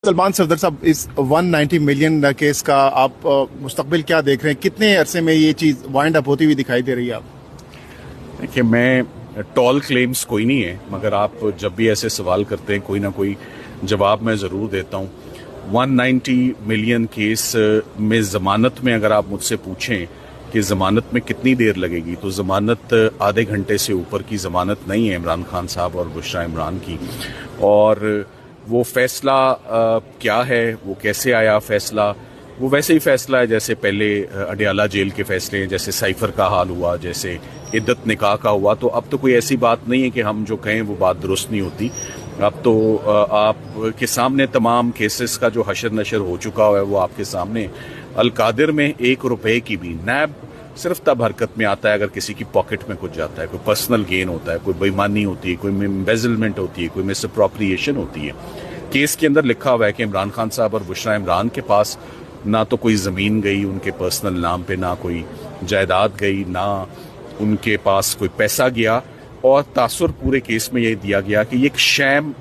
सलमान सफदर साहब इस 190 million case का आप मुस्तकबिल क्या देख रहे हैं? कितने अरसे में ये चीज़ वाइंड अप होती हुई दिखाई दे रही है आप? देखिए, मैं टॉल क्लेम्स कोई नहीं है, मगर आप जब भी ऐसे सवाल करते हैं कोई ना कोई जवाब मैं ज़रूर देता हूँ। 190 मिलियन केस में ज़मानत में अगर आप मुझसे पूछें कि ज़मानत में कितनी देर लगेगी, तो ज़मानत आधे घंटे से ऊपर की ज़मानत नहीं है इमरान खान साहब और बुशरा इमरान की। और वो फैसला क्या है, वो कैसे आया फैसला, वो वैसे ही फैसला है जैसे पहले अडियाला जेल के फैसले हैं, जैसे साइफर का हाल हुआ, जैसे इद्दत निकाह का हुआ। तो अब तो कोई ऐसी बात नहीं है कि हम जो कहें वो बात दुरुस्त नहीं होती। अब तो आप के सामने तमाम केसेस का जो हशर नशर हो चुका है वो आपके सामने। अलकादिर में 1 रुपए की भी नैब सिर्फ तब हरकत में आता है अगर किसी की पॉकेट में कुछ जाता है, कोई पर्सनल गेन होता है, कोई बेईमानी होती है, कोई एम्बेजलमेंट होती है, कोई मिसअप्रोप्रिएशन होती है। केस के अंदर लिखा हुआ है कि इमरान खान साहब और बुशरा इमरान के पास ना तो कोई ज़मीन गई उनके पर्सनल नाम पे, ना कोई जायदाद गई, ना उनके पास कोई पैसा गया। और तासुर पूरे केस में ये दिया गया कि ये एक शैम